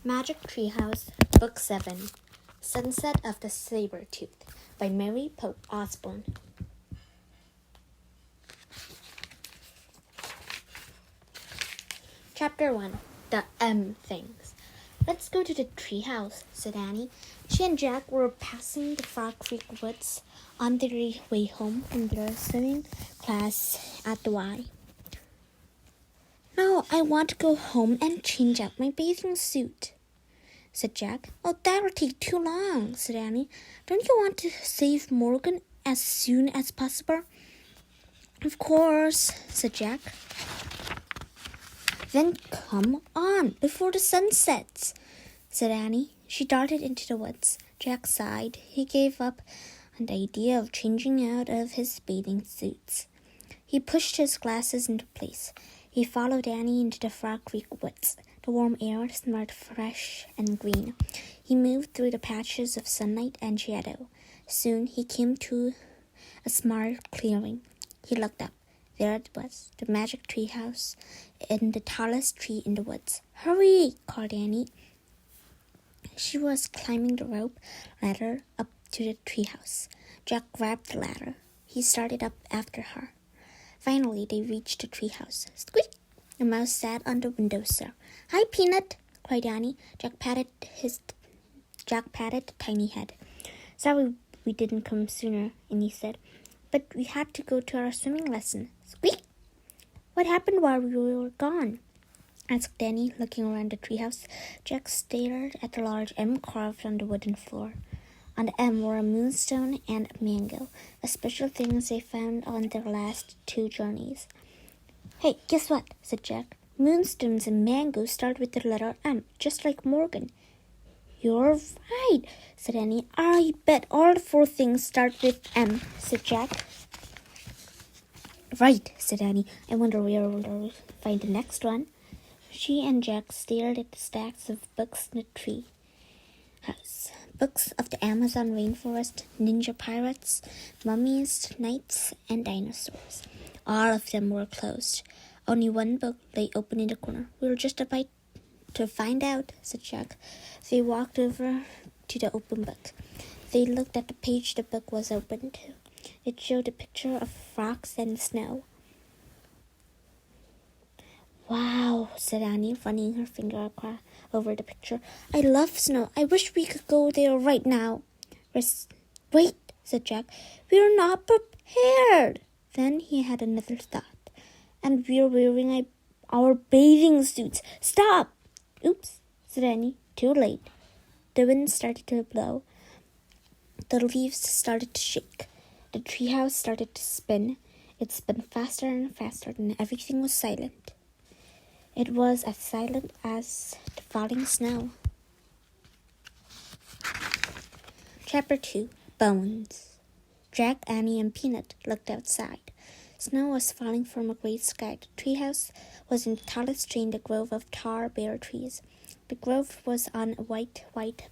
Magic Treehouse, Book 7, Sunset of the Sabertooth, by Mary Pope Osborne. Chapter 1, The M Things. "Let's go to the treehouse," said Annie. She and Jack were passing the Frog Creek woods on their way home from their swimming class at the Y. "No, I want to go home and change out my bathing suit," said Jack. "Oh, that'll take too long," said Annie. "Don't you want to save Morgan as soon as possible?" "Of course," said Jack. "Then come on, before the sun sets," said Annie. She darted into the woods. Jack sighed. He gave up on the idea of changing out of his bathing suits. He pushed his glasses into place. He followed Annie into the Frog Creek woods. The warm air smelled fresh and green. He moved through the patches of sunlight and shadow. Soon he came to a small clearing. He looked up. There it was, the magic treehouse in the tallest tree in the woods. "Hurry!" called Annie. She was climbing the rope ladder up to the treehouse. Jack grabbed the ladder. He started up after her. Finally, they reached the treehouse. Squeak! The mouse sat on the windowsill. "Hi, Peanut!" cried Annie. Jack patted the tiny head. "Sorry we didn't come sooner," Annie said. "But we had to go to our swimming lesson." Squeak! "What happened while we were gone?" asked Annie, looking around the treehouse. Jack stared at the large M carved on the wooden floor. On the M were a moonstone and a mango, the special things they found on their last 2 journeys. "Hey, guess what?" said Jack. "Moonstones and mangoes start with the letter M, just like Morgan." "You're right," said Annie. "I bet all 4 things start with M," said Jack. "Right," said Annie. "I wonder where we'll find the next one." She and Jack stared at the stacks of books in the tree house. Books of the Amazon rainforest, ninja pirates, mummies, knights, and dinosaurs. All of them were closed. Only one book lay open in the corner. "We were just about to find out," said Jack. They walked over to the open book. They looked at the page the book was open to. It showed a picture of rocks and snow. "Wow," said Annie, running her finger over the picture. "I love snow. I wish we could go there right now." "Wait," said Jack. "We're not prepared." Then he had another thought. "And we're wearing our bathing suits. Stop!" "Oops," said Annie. Too late. The wind started to blow. The leaves started to shake. The treehouse started to spin. It spun faster and faster, and everything was silent. It was as silent as the falling snow. Chapter 2, Bones. Jack, Annie, and Peanut looked outside. Snow was falling from a gray sky. The treehouse was in the tallest tree in the grove of tall, bare trees. The grove was on a white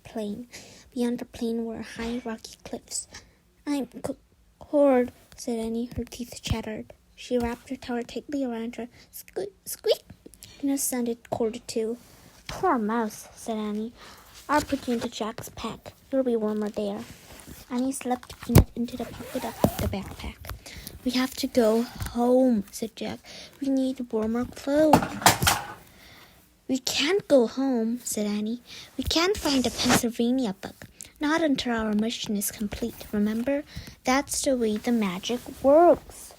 plain. Beyond the plain were high, rocky cliffs. "I'm cold," said Annie. Her teeth chattered. She wrapped her towel tightly around her. Squeak! Squeak! Peanut sounded cold too. "Poor mouse," said Annie. "I'll put you into Jack's pack. You'll be warmer there." Annie slipped Peanut into the pocket of the backpack. "We have to go home," said Jack. "We need warmer clothes." "We can't go home," said Annie. "We can't find the Pennsylvania book. Not until our mission is complete. Remember? That's the way the magic works."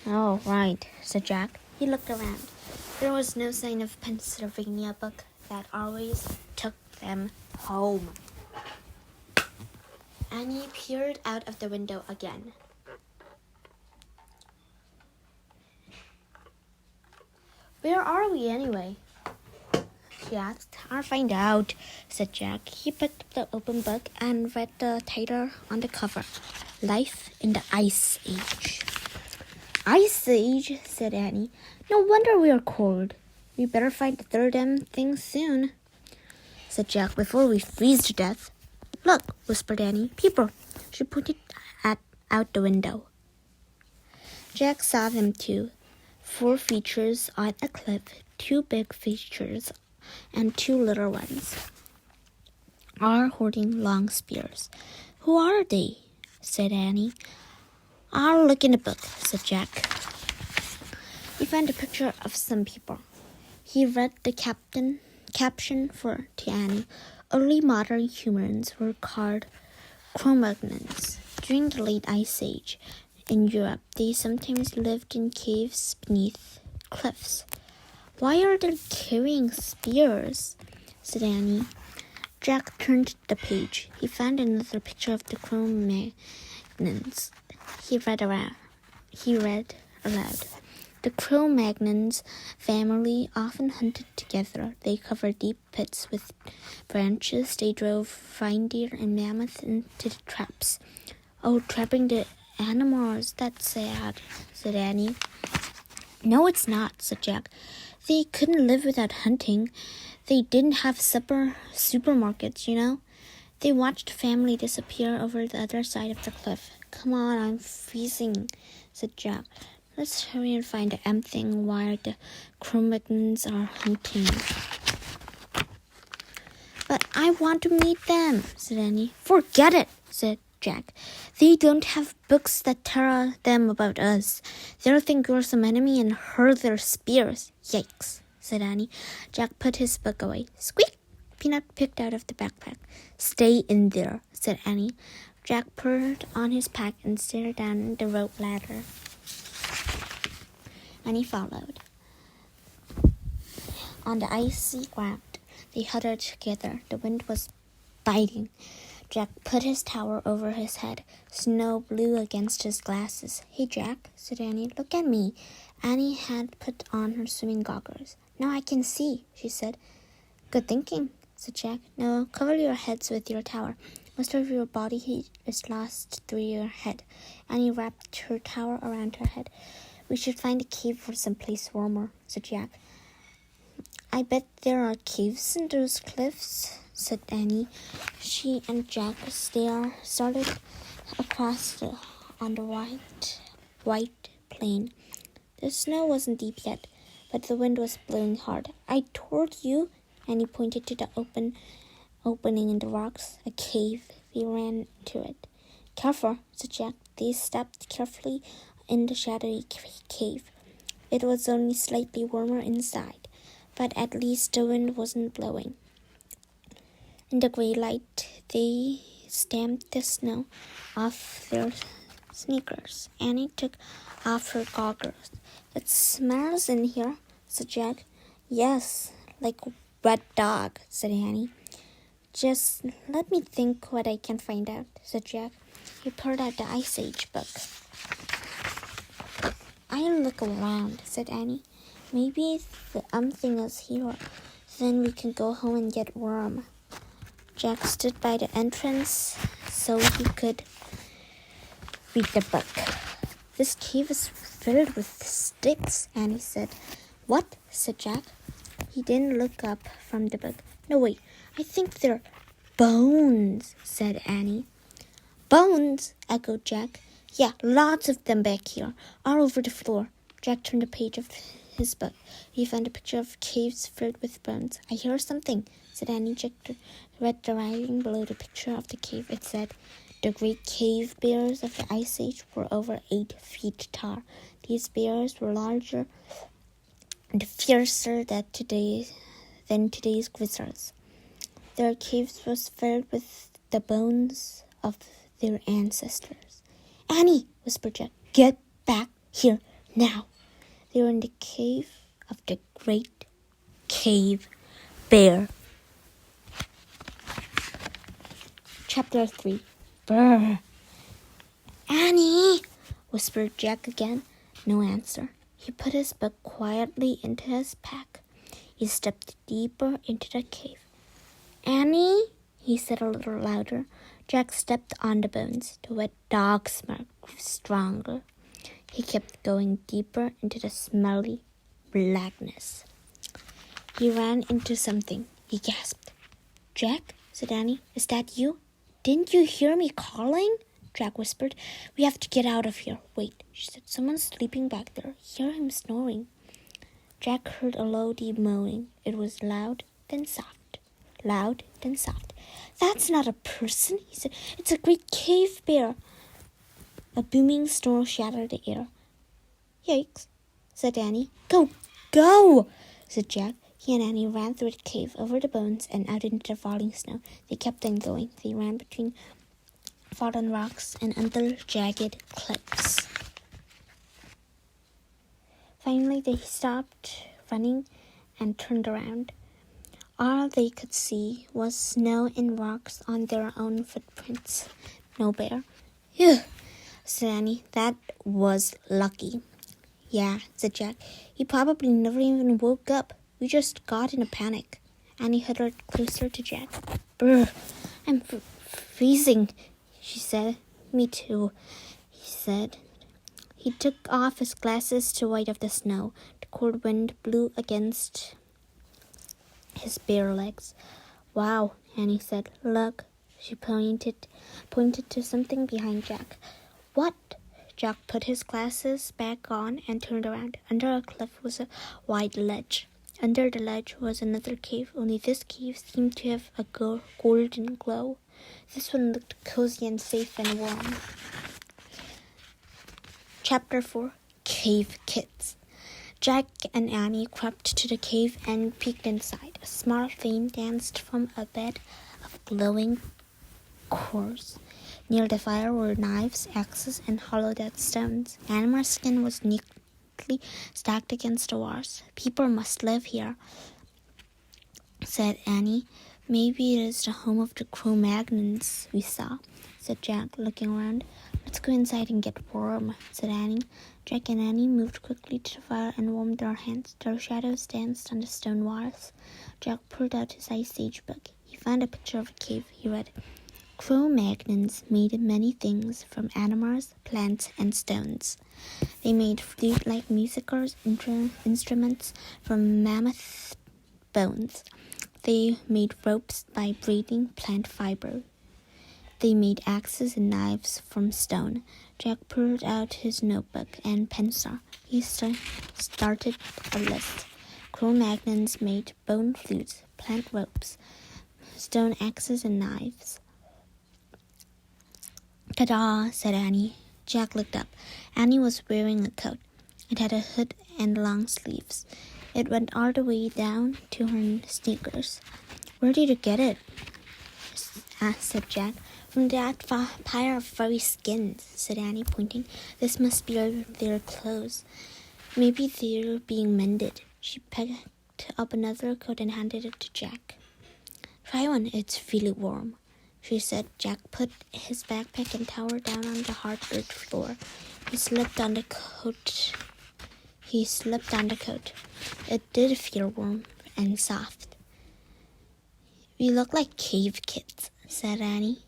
"Oh, right," said Jack. He looked around. There was no sign of Pennsylvania book that always took them home. Annie peered out of the window again. "Where are we anyway?" she asked. "I'll find out," said Jack. He picked up the open book and read the title on the cover. "Life in the Ice Age." "Ice Age," said Annie. "No wonder we are cold. We better find the 3rd M thing soon," said Jack, "before we freeze to death." "Look," whispered Annie. "People." She pointed out the window. Jack saw them too. 4 features on a cliff, 2 big features and 2 little ones are holding long spears. Who are they? Said Annie. I'll look in the book, said Jack. He found a picture of some people. He read the caption to Annie. Early modern humans were called Cro-Magnons. During the late Ice Age in Europe, they sometimes lived in caves beneath cliffs. Why are they carrying spears? Said Annie. Jack turned the page. He found another picture of the Cro-Magnons. He read aloud. The Cro-Magnons family often hunted together. They covered deep pits with branches. They drove reindeer and mammoth into the traps. Oh, trapping the animals, that's sad, said Annie. No, it's not, said Jack. They couldn't live without hunting. They didn't have supermarkets, you know. They watched family disappear over the other side of the cliff. Come on, I'm freezing, said Jack. Let's hurry and find the thing while the Cro-Magnons are hunting. But I want to meet them, said Annie. Forget it, said Jack. They don't have books that tell them about us. They'll think we're some enemy and hurl their spears. Yikes, said Annie. Jack put his book away. Squeak! Peanut picked out of the backpack. Stay in there, said Annie. Jack put on his pack and stared down the rope ladder. Annie followed. On the icy ground, they huddled together. The wind was biting. Jack put his towel over his head. Snow blew against his glasses. Hey, Jack, said Annie, look at me. Annie had put on her swimming goggles. Now I can see, she said. Good thinking, said Jack. Now cover your heads with your towel. Most of your body heat is lost through your head. Annie wrapped her towel around her head. We should find a cave or someplace warmer, said Jack. I bet there are caves in those cliffs, said Annie. She and Jack started across on the white plain. The snow wasn't deep yet, but the wind was blowing hard. I told you, Annie pointed to the opening in the rocks, a cave. We ran to it. Careful, said Jack. They stepped carefully in the shadowy cave. It was only slightly warmer inside, but at least the wind wasn't blowing. In the gray light, they stamped the snow off their sneakers. Annie took off her goggles. It smells in here, said Jack. Yes, like wet dog, said Annie. Just let me think what I can find out, said Jack. He pulled out the Ice Age book. I'll look around, said Annie. Maybe the thing is here. Then we can go home and get warm. Jack stood by the entrance so he could read the book. This cave is filled with sticks, Annie said. What? Said Jack. He didn't look up from the book. No, wait. I think they're bones, said Annie. Bones? Echoed Jack. Yeah, lots of them back here, all over the floor. Jack turned a page of his book. He found a picture of caves filled with bones. I hear something, said Annie. Jack read the writing below the picture of the cave. It said, the great cave bears of the Ice Age were over 8 feet tall. These bears were larger and fiercer than today's grizzlies. Their caves was filled with the bones of their ancestors. Annie, whispered Jack, get back here now. They were in the cave of the great cave bear. Chapter 3. Brr. Annie, whispered Jack again. No answer. He put his book quietly into his pack. He stepped deeper into the cave. Annie, he said a little louder. Jack stepped on the bones. The wet dog smell grew stronger. He kept going deeper into the smelly blackness. He ran into something. He gasped. Jack, said Annie, is that you? Didn't you hear me calling? Jack whispered. We have to get out of here. Wait, she said. Someone's sleeping back there. Hear him snoring. Jack heard a low, deep moaning. It was loud, then soft. Loud, then soft. "That's not a person," he said. "It's a great cave bear." A booming snore shattered the air. "Yikes," said Annie. "Go, go," said Jack. He and Annie ran through the cave, over the bones, and out into the falling snow. They kept on going. They ran between fallen rocks and under jagged cliffs. Finally, they stopped running and turned around. All they could see was snow and rocks on their own footprints. No bear. "Phew," said Annie. "That was lucky." "Yeah," said Jack. "He probably never even woke up. We just got in a panic." Annie huddled closer to Jack. "Brr, I'm freezing," she said. "Me too," he said. He took off his glasses to white of the snow. The cold wind blew against his bare legs. "Wow," Annie said. "Look." She pointed to something behind Jack. "What?" Jack put his glasses back on and turned around. Under a cliff was a wide ledge. Under the ledge was another cave, only this cave seemed to have a golden glow. This one looked cozy and safe and warm. Chapter 4. Cave Kids. Jack and Annie crept to the cave and peeked inside. A small flame danced from a bed of glowing cores. Near the fire were knives, axes, and hollowed-out stones. Animal skin was neatly stacked against the walls. "People must live here," said Annie. "Maybe it is the home of the Cro-Magnons we saw," said Jack, looking around. "Let's go inside and get warm," said Annie. Jack and Annie moved quickly to the fire and warmed their hands. Their shadows danced on the stone walls. Jack pulled out his Ice Age book. He found a picture of a cave. He read, "Cro-Magnons made many things from animals, plants, and stones. They made flute-like musical instruments from mammoth bones. They made ropes by braiding plant fiber. They made axes and knives from stone." Jack pulled out his notebook and pencil. He started a list. Cro-Magnons made bone flutes, plant ropes, stone axes, and knives. "Ta-da," said Annie. Jack looked up. Annie was wearing a coat. It had a hood and long sleeves. It went all the way down to her sneakers. "Where did you get it?" said Jack. "From that pile of furry skins," said Annie, pointing. "This must be their clothes. Maybe they're being mended." She picked up another coat and handed it to Jack. "Try one. It's really warm," she said. Jack put his backpack and towel down on the hard dirt floor. He slipped on the coat. It did feel warm and soft. "We look like cave kids," said Annie.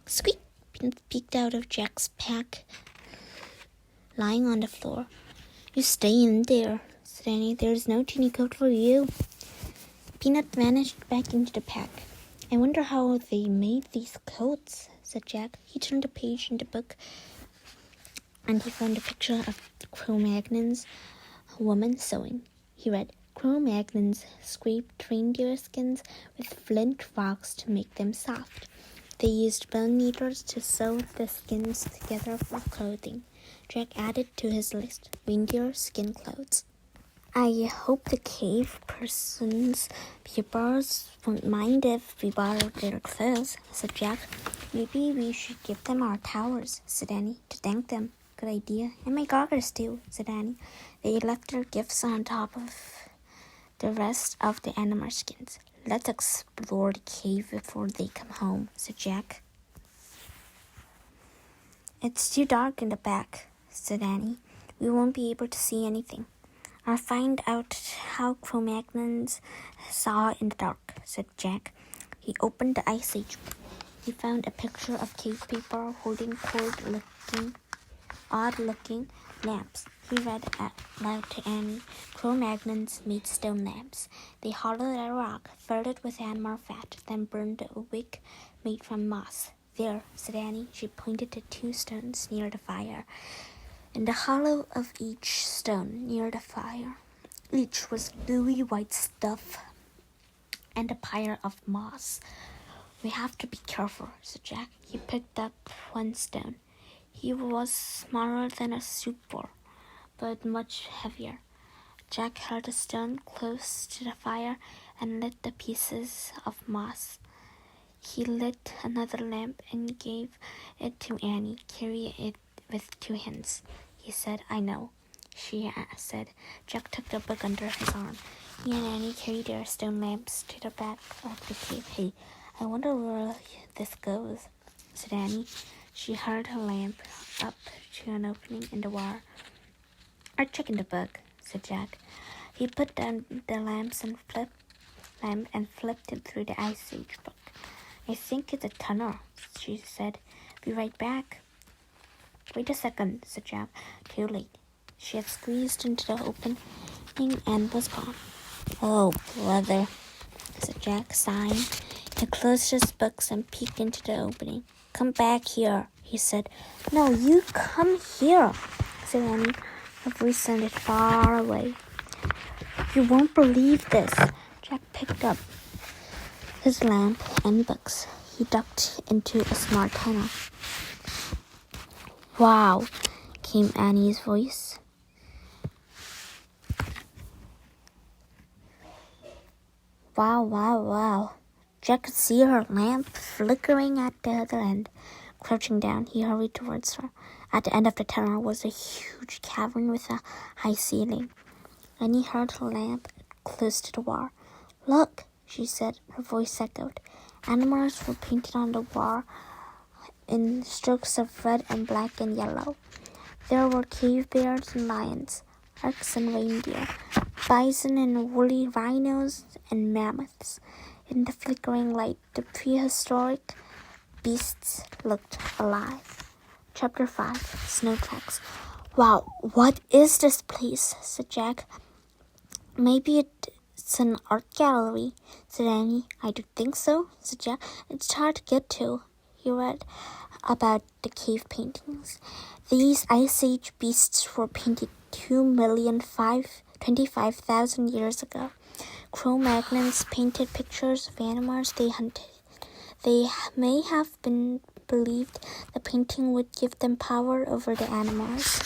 Squeak! Peanut peeked out of Jack's pack, lying on the floor. "You stay in there," said Annie. "There's no teeny coat for you." Peanut vanished back into the pack. "I wonder how they made these coats," said Jack. He turned a page in the book, and he found a picture of Cro-Magnon's woman sewing. He read, "Cro-Magnons scraped reindeer skins with flint rocks to make them soft. They used bone needles to sew the skins together for clothing." Jack added to his list, "reindeer skin clothes." "I hope the cave person's peoples won't mind if we borrow their clothes," said Jack. "Maybe we should give them our towels," said Annie, "to thank them." "Good idea. And my goggles too," said Annie. They left their gifts on top of the rest of the animal skins. "Let's explore the cave before they come home," said Jack. "It's too dark in the back," said Annie. "We won't be able to see anything." "I'll find out how Cro-Magnons saw in the dark," said Jack. He opened the Ice Age book. He found a picture of cave people holding odd-looking lamps. He read aloud to Annie. "Cro-Magnons made stone lamps. They hollowed a rock, filled it with animal fat, then burned a wick made from moss." "There," said Annie. She pointed to 2 stones near the fire. In the hollow of each stone near the fire Each was gluey white stuff and a pile of moss. "We have to be careful," said Jack. He picked up one stone. He was smaller than a soup bowl, but much heavier. Jack held the stone close to the fire and lit the pieces of moss. He lit another lamp and gave it to Annie. "Carry it with 2 hands," he said. "I know," she said. Jack took the book under his arm. He and Annie carried their stone lamps to the back of the cave. "Hey, I wonder where this goes," said Annie. She held her lamp up to an opening in the wall. "I'll check in the book," said Jack. He put down the lamp and flipped it through the Ice Age book. "I think it's a tunnel," she said. "Be right back." "Wait a second," said Jack. Too late. She had squeezed into the opening and was gone. "Oh, brother," said Jack, sighing. He closed his books and peeked into the opening. "Come back here," he said. "No, you come here," said Annie. Her voice sounded far away. "You won't believe this." Jack picked up his lamp and books. He ducked into a small tunnel. "Wow," came Annie's voice. Wow. Jack could see her lamp flickering at the other end. Crouching down, he hurried towards her. At the end of the tunnel was a huge cavern with a high ceiling. Annie held her lamp close to the wall. "Look," she said. Her voice echoed. Animals were painted on the wall in strokes of red and black and yellow. There were cave bears and lions, elks and reindeer, bison and woolly rhinos and mammoths. In the flickering light, the prehistoric beasts looked alive. Chapter 5, Snowtrax. "Wow, what is this place?" said Jack. "Maybe it's an art gallery," said Annie. "I don't think so," said Jack. "It's hard to get to." He read about the cave paintings. These Ice Age beasts were painted 2,025,000 years ago. Cro-Magnons painted pictures of animals they hunted. They may have been believed the painting would give them power over the animals.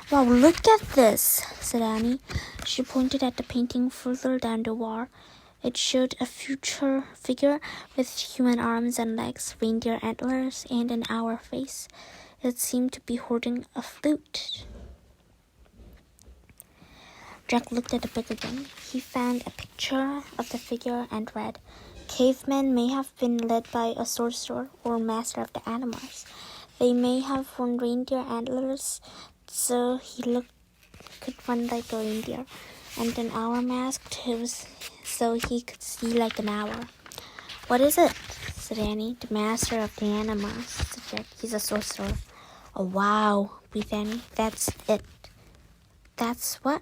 "Wow, look at this," said Annie. She pointed at the painting further down the wall. It showed a future figure with human arms and legs, reindeer antlers, and an owl face. It seemed to be holding a flute. Jack looked at the book again. He found a picture of the figure and read, "Cavemen may have been led by a sorcerer or master of the animals. They may have worn reindeer antlers, so he could run like a reindeer, and an owl mask so he could see like an owl." "What is it?" said Annie. "The master of the animals," said Jack. "He's a sorcerer." "Oh, wow," breathed Annie. "That's it." "That's what?"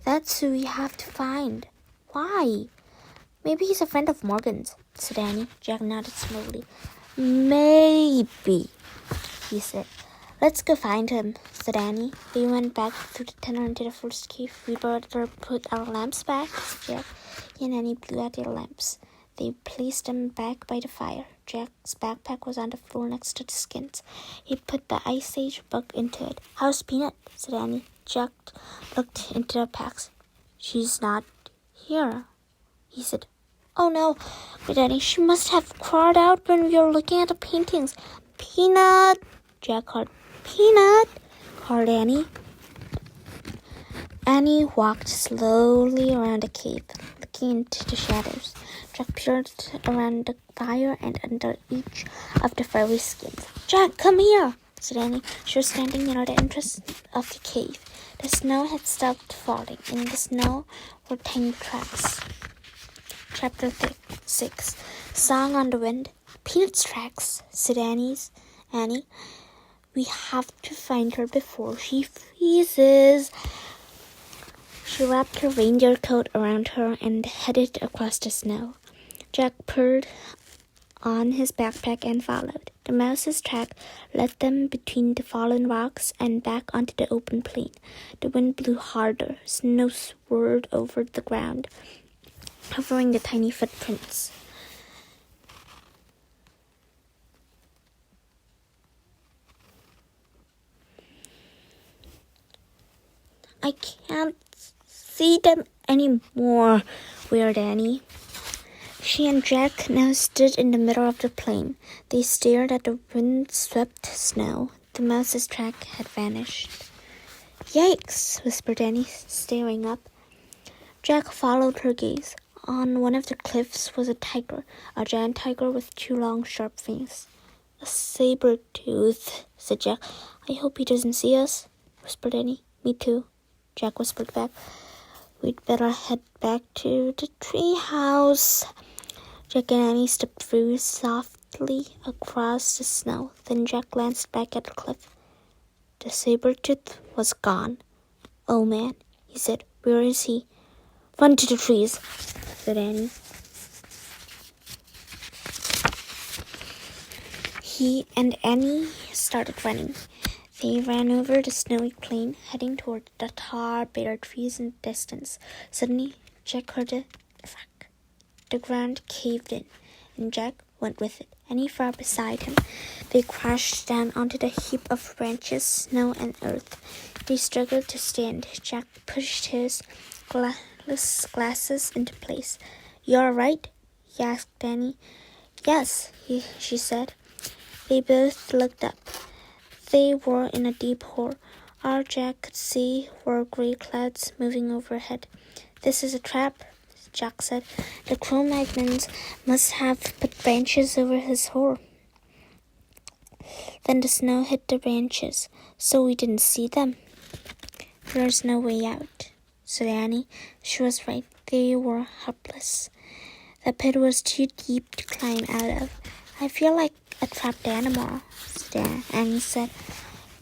"That's who we have to find." "Why?" "Maybe he's a friend of Morgan's," said Annie. Jack nodded slowly. "Maybe," he said. "Let's go find him," said Annie. They went back through the tunnel into the first cave. "We better put our lamps back," said Jack. He and Annie blew out their lamps. They placed them back by the fire. Jack's backpack was on the floor next to the skins. He put the Ice Age book into it. "How's Peanut?" said Annie. Jack looked into the packs. "She's not here," he said. "Oh no," cried Annie. "She must have crawled out when we were looking at the paintings." "Peanut!" Jack called. "Peanut!" called Annie. Annie walked slowly around the cave, looking into the shadows. Jack peered around the fire and under each of the furry skins. "Jack, come here," said Annie. She was standing near the entrance of the cave. The snow had stopped falling. In the snow were tiny tracks. Chapter 6, Song on the Wind. "Peanut's tracks," said Annie. "We have to find her before she freezes." She wrapped her reindeer coat around her and headed across the snow. Jack put on his backpack and followed. The mouse's track led them between the fallen rocks and back onto the open plain. The wind blew harder. Snow swirled over the ground, covering the tiny footprints. I can't see them anymore, wailed Annie. She and Jack now stood in the middle of the plain. They stared at the wind-swept snow. The mouse's track had vanished. Yikes, whispered Annie, staring up. Jack followed her gaze. On one of the cliffs was a tiger, a giant tiger with 2 long, sharp fangs. A Sabertooth, said Jack. I hope he doesn't see us, whispered Annie. Me too, Jack whispered back. We'd better head back to the treehouse. Jack and Annie stepped very softly across the snow. Then Jack glanced back at the cliff. The Sabertooth was gone. Oh, man, he said. Where is he? Run to the trees, said Annie. He and Annie started running. They ran over the snowy plain, heading toward the tall, bare trees in the distance. Suddenly, Jack heard a crack. The ground caved in, and Jack went with it. Annie fell beside him. They crashed down onto the heap of branches, snow, and earth. They struggled to stand. Jack pushed his glasses into place. You all right? He asked Annie. Yes, she said. They both looked up. They were in a deep hole. All Jack could see were gray clouds moving overhead. This is a trap, Jack said. The Cro-Magnons must have put branches over his hole. Then the snow hit the branches, so we didn't see them. There's no way out, said Annie. She was right. They were helpless. The pit was too deep to climb out of. I feel like a trapped animal, Annie said.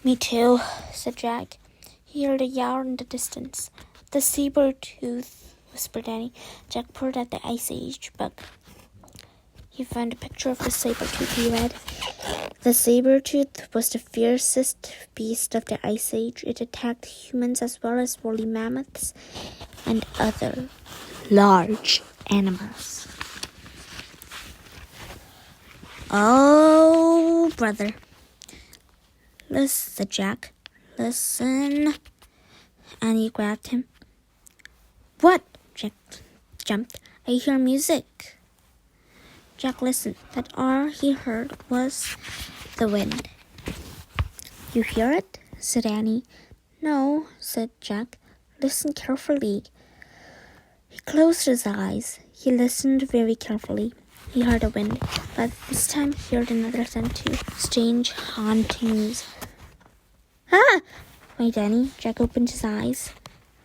Me too, said Jack. He heard a yowl in the distance. The Sabertooth, whispered Annie. Jack pulled out the Ice Age book. He found a picture of the Sabertooth, he read. The Sabertooth was the fiercest beast of the Ice Age. It attacked humans as well as woolly mammoths and other large animals. Oh, brother, said Jack. Listen. Annie grabbed him. What? Jack jumped. I hear music. Jack listened, but all he heard was the wind. You hear it? Said Annie. No, said Jack. Listen carefully. He closed his eyes. He listened very carefully. He heard the wind, but this time he heard another sound too. Strange hauntings. Ah! cried Annie. Jack opened his eyes.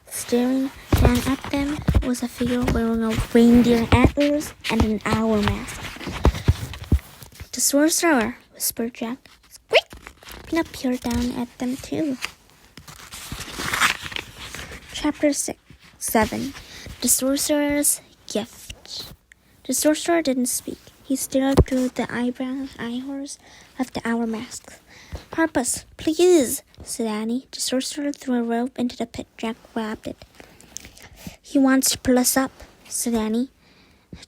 Staring down at them was a figure wearing a reindeer antlers and an owl mask. The sorcerer, whispered Jack. Squeak! And peered down at them too. Chapter 7. The Sorcerer's Gift. The sorcerer didn't speak. He stared through the eye holes of the owl mask. Help us, please, said Annie. The sorcerer threw a rope into the pit. Jack grabbed it. He wants to pull us up, said Annie.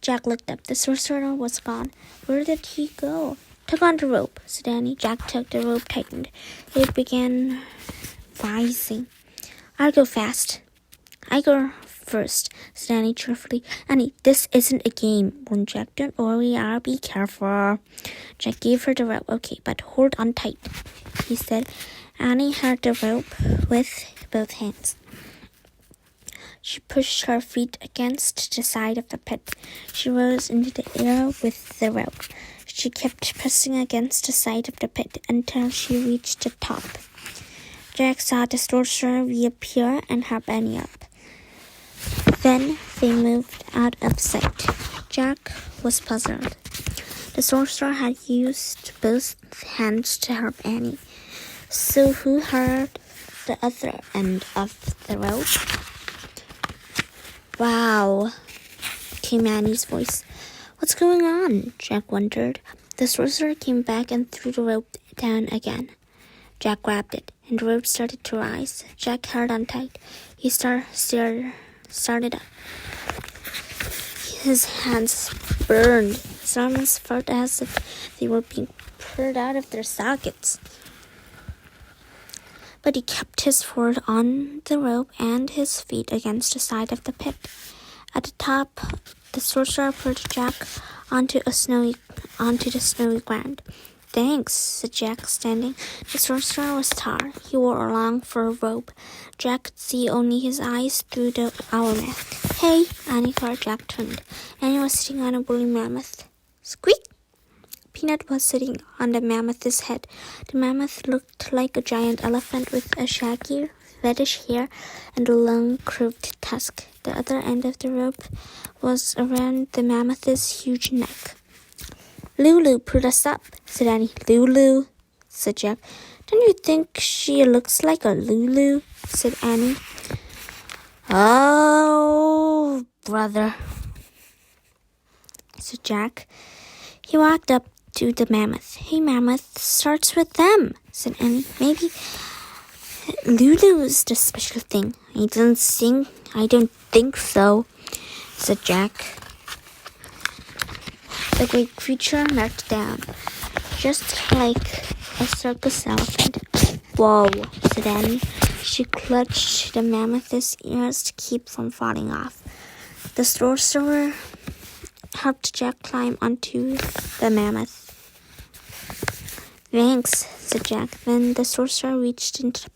Jack looked up. The sorcerer was gone. Where did he go? Tug on the rope, said Annie. Jack tugged. The rope tightened. It began rising. I'll go fast. I go first, said Annie cheerfully. Annie, this isn't a game, warned Jack. Don't worry, I'll be careful. Jack gave her the rope. Okay, but hold on tight, he said. Annie held the rope with both hands. She pushed her feet against the side of the pit. She rose into the air with the rope. She kept pressing against the side of the pit until she reached the top. Jack saw the sorcerer reappear and help Annie up. Then they moved out of sight. Jack was puzzled. The sorcerer had used both hands to help Annie. So who held the other end of the rope? Wow, came Annie's voice. What's going on? Jack wondered. The sorcerer came back and threw the rope down again. Jack grabbed it, and the rope started to rise. Jack held on tight. He started up. His hands burned. His arms felt as if they were being pulled out of their sockets. But he kept his foot on the rope and his feet against the side of the pit. At the top, the sorcerer pulled Jack onto the snowy ground. "Thanks," said Jack, standing. The sorcerer was tall. He wore a long fur robe. Jack could see only his eyes through the owl mask. "Hey!" Annie called. Jack turned. Annie was sitting on a woolly mammoth. Squeak! Peanut was sitting on the mammoth's head. The mammoth looked like a giant elephant with a shaggy, reddish hair and a long, curved tusk. The other end of the rope was around the mammoth's huge neck. "Lulu pulled us up," said Annie. "Lulu," said Jack. "Don't you think she looks like a Lulu?" said Annie. "Oh, brother," said Jack. He walked up to the mammoth. "Hey, Mammoth starts with them," said Annie. "Maybe Lulu's the special thing." "I don't think so," said Jack. The great creature knelt down, just like a circus elephant. "Whoa," said Annie. She clutched the mammoth's ears to keep from falling off. The sorcerer helped Jack climb onto the mammoth. "Thanks," said Jack. Then the sorcerer reached into a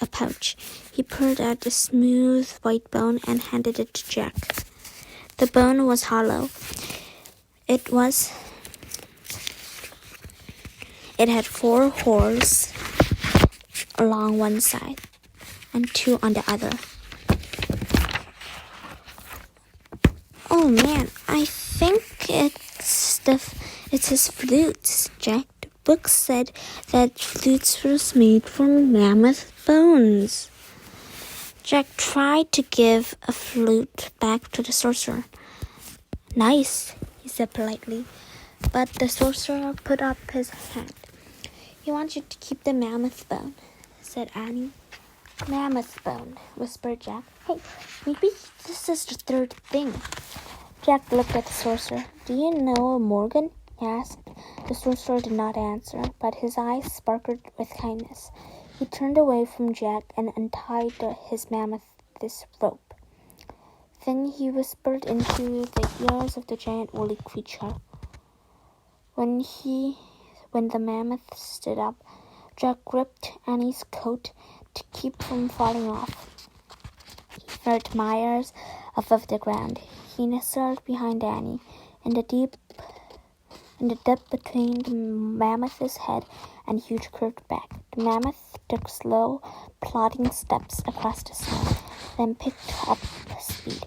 pouch. He pulled out a smooth white bone and handed it to Jack. The bone was hollow. It had 4 holes along one side and 2 on the other. "Oh man, I think it's his flutes," Jack. "The book said that flutes were made from mammoth bones." Jack tried to give a flute back to the sorcerer. "Nice," he said politely, but the sorcerer put up his hand. "He wants you to keep the mammoth bone," said Annie. "Mammoth bone," whispered Jack. "Hey, maybe this is the 3rd thing." Jack looked at the sorcerer. "Do you know Morgan?" he asked. The sorcerer did not answer, but his eyes sparkled with kindness. He turned away from Jack and untied his mammoth's rope. Then he whispered into the ears of the giant woolly creature. When the mammoth stood up, Jack gripped Annie's coat to keep from falling off. He felt miles above the ground. He nestled behind Annie in the dip between the mammoth's head and huge curved back. The mammoth took slow, plodding steps across the snow, then picked up speed.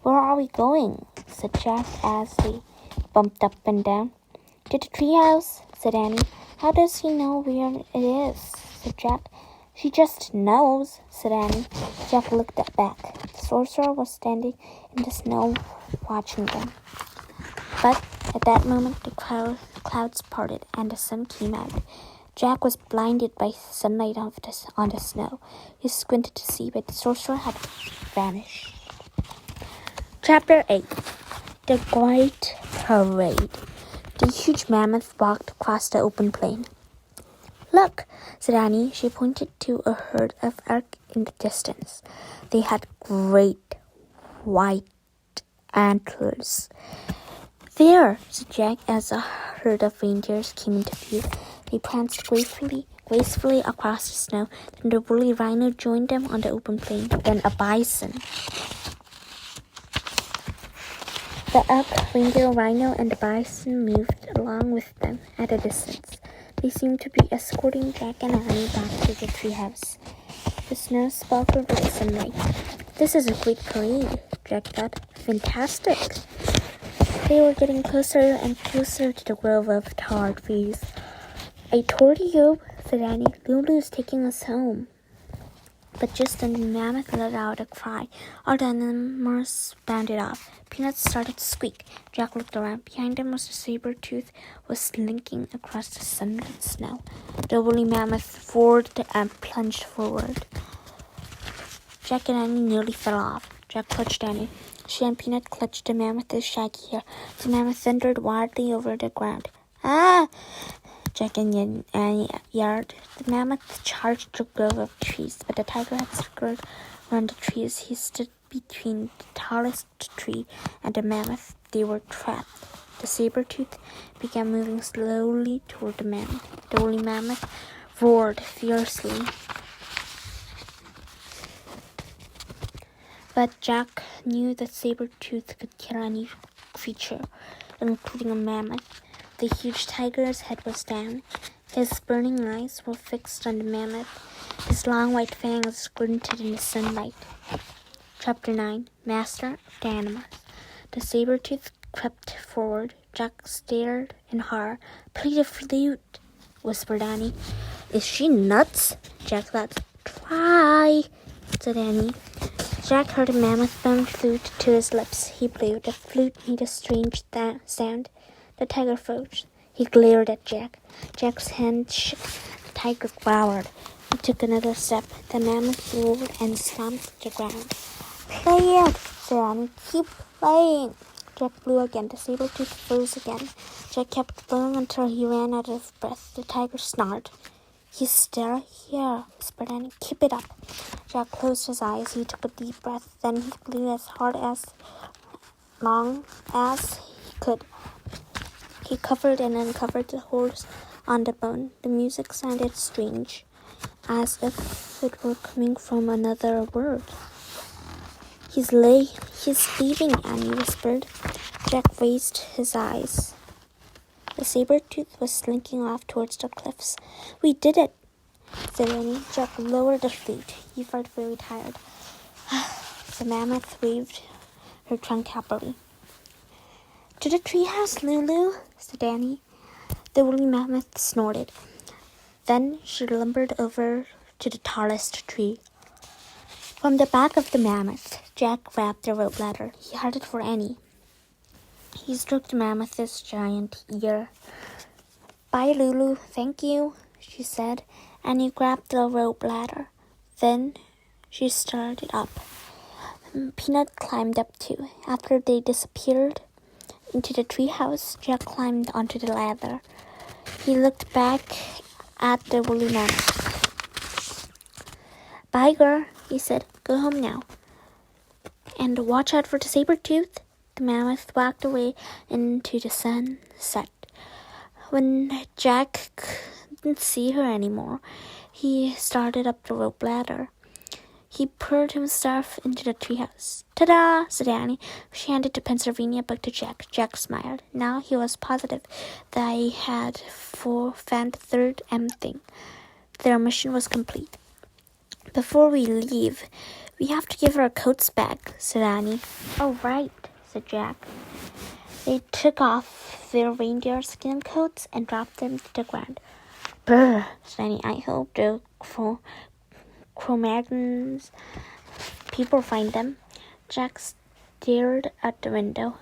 "Where are we going?" said Jack as they bumped up and down. "To the treehouse," said Annie. "How does he know where it is?" said Jack. "She just knows," said Annie. Jack looked back. The sorcerer was standing in the snow watching them. But at that moment the clouds parted and the sun came out. Jack was blinded by sunlight on the snow. He squinted to see, but the sorcerer had vanished. Chapter 8. The Great Parade. The huge mammoth walked across the open plain. "Look," said Annie. She pointed to a herd of elk in the distance. They had great white antlers. "There," said Jack as a herd of reindeers came into view. They pranced gracefully across the snow. Then the woolly rhino joined them on the open plain. Then a bison. The elk, reindeer, rhino, and the bison moved along with them at a distance. They seemed to be escorting Jack and Annie back to the treehouse. The snow sparkled with sunlight. "This is a great parade," Jack thought. "Fantastic." They were getting closer and closer to the grove of tall trees. "I told you," said Annie. "Lulu's taking us home." But just then the mammoth let out a cry. All the animals bounded off. Peanut started to squeak. Jack looked around. Behind him was a Sabertooth was slinking across the sunlit snow. The woolly mammoth roared and plunged forward. Jack and Annie nearly fell off. Jack clutched Annie. She and Peanut clutched the mammoth's shaggy hair. The mammoth thundered wildly over the ground. Ah! Jack and Annie yelled. The mammoth charged the grove of trees, but the tiger had skirted around the trees. He stood between the tallest tree and the mammoth. They were trapped. The Sabertooth began moving slowly toward the mammoth. The woolly mammoth roared fiercely. But Jack knew that Sabertooth could kill any creature, including a mammoth. The huge tiger's head was down. His burning eyes were fixed on the mammoth. His long white fangs glinted in the sunlight. Chapter 9. Master of the Animals. The Sabertooth crept forward. Jack stared in horror. Play the flute, whispered Annie. Is she nuts? Jack thought. Try, said Annie. Jack heard a mammoth bone flute to his lips. He blew. The flute made a strange sound. The tiger froze. He glared at Jack. Jack's hand shook. The tiger glowered. He took another step. The mammoth roared and stomped the ground. Play it, said Annie. Keep playing. Jack blew again. The Sabertooth froze again. Jack kept blowing until he ran out of breath. The tiger snarled. He's still here, whispered Annie. Keep it up. Jack closed his eyes. He took a deep breath. Then he blew as hard as long as he could. He covered and uncovered the holes on the bone. The music sounded strange, as if it were coming from another world. He's leaving, Annie whispered. Jack raised his eyes. The Sabertooth was slinking off towards the cliffs. We did it, said Annie. Jack lowered the flute. He felt very tired. The mammoth waved her trunk happily. To the treehouse, Lulu, said Annie. The woolly mammoth snorted. Then she lumbered over to the tallest tree. From the back of the mammoth, Jack grabbed the rope ladder. He held it for Annie. He stroked the mammoth's giant ear. Bye, Lulu. Thank you, she said. Annie grabbed the rope ladder. Then she started up. Peanut climbed up too. After they disappeared into the treehouse, Jack climbed onto the ladder. He looked back at the woolly mammoth. Bye, girl, he said. Go home now. And watch out for the Sabertooth. The mammoth walked away into the sunset. When Jack couldn't see her anymore, he started up the rope ladder. He poured himself into the treehouse. Ta-da, said Annie. She handed the Pennsylvania book to Jack. Jack smiled. Now he was positive they had found the third M thing. Their mission was complete. Before we leave, we have to give her our coats back, said Annie. Oh, right, said Jack. They took off their reindeer skin coats and dropped them to the ground. Brr, said Annie. I hope the Cro-Magnons people find them. Jack stared at the window.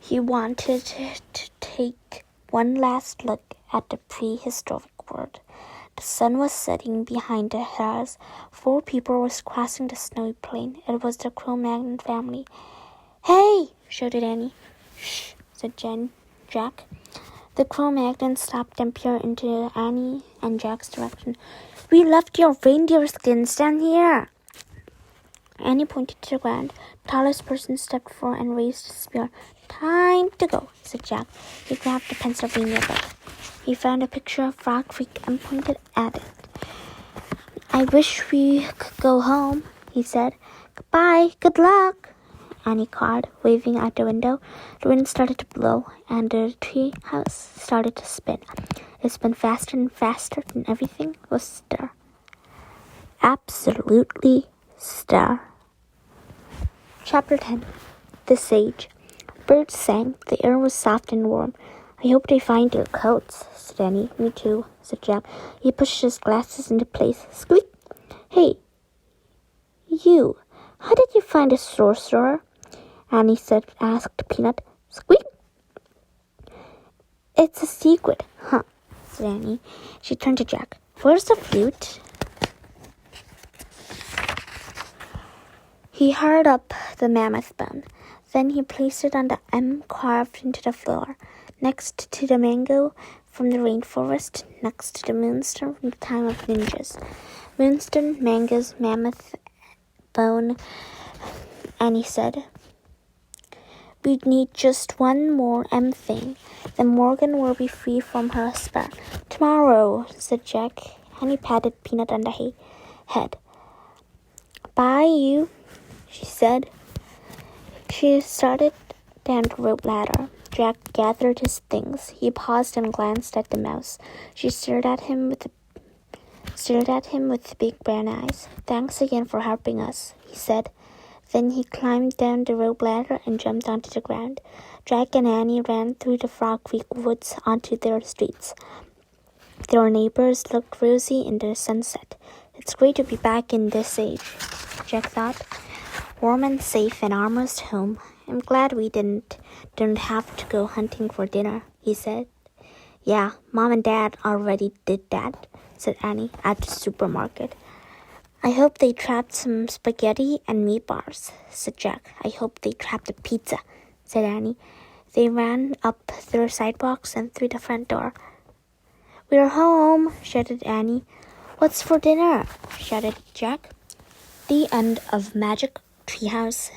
He wanted to take one last look at the prehistoric world. The sun was setting behind the hills. 4 people were crossing the snowy plain. It was the Cro-Magnon family. Hey, shouted Annie. Shh, said Jack. The Cro-Magnons stopped and peered into Annie and Jack's direction. We left your reindeer skins down here. Annie pointed to the ground. The tallest person stepped forward and raised his spear. Time to go, said Jack. He grabbed the Pennsylvania book. He found a picture of Frog Creek and pointed at it. I wish we could go home, he said. Goodbye, good luck, Annie called, waving out the window. The wind started to blow, and the tree house started to spin. It spun faster and faster, and everything was still. Absolutely still. Chapter 10. The Sage. Birds sang. The air was soft and warm. I hope they find their coats, said Annie. Me too, said Jack. He pushed his glasses into place. Squeak! Hey, you. How did you find a sorcerer? Annie asked Peanut. Squeak! It's a secret, huh? Said Annie. She turned to Jack. Where's the flute? He held up the mammoth bone. Then he placed it on the M carved into the floor, next to the mango from the rainforest, next to the moonstone from the time of ninjas. Moonstone, mangoes, mammoth bone, Annie said. We need just one more M thing. Then Morgan will be free from her spell. Tomorrow, said Jack. Annie patted Peanut on the head. Bye, you, she said. She started down the rope ladder. Jack gathered his things. He paused and glanced at the mouse. She stared at him with big brown eyes. Thanks again for helping us, he said. Then he climbed down the rope ladder and jumped onto the ground. Jack and Annie ran through the Frog Creek woods onto their streets. Their neighbors looked rosy in the sunset. It's great to be back in this age, Jack thought. Warm and safe and almost home. I'm glad we didn't have to go hunting for dinner, he said. Yeah, Mom and Dad already did that, said Annie, at the supermarket. I hope they trapped some spaghetti and meatballs, said Jack. I hope they trapped a pizza, said Annie. They ran up their sidewalks and through the front door. We're home, shouted Annie. What's for dinner? Shouted Jack. The end of Magic Treehouse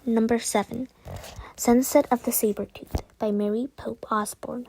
number 7, Sunset of the Sabertooth by Mary Pope Osborne.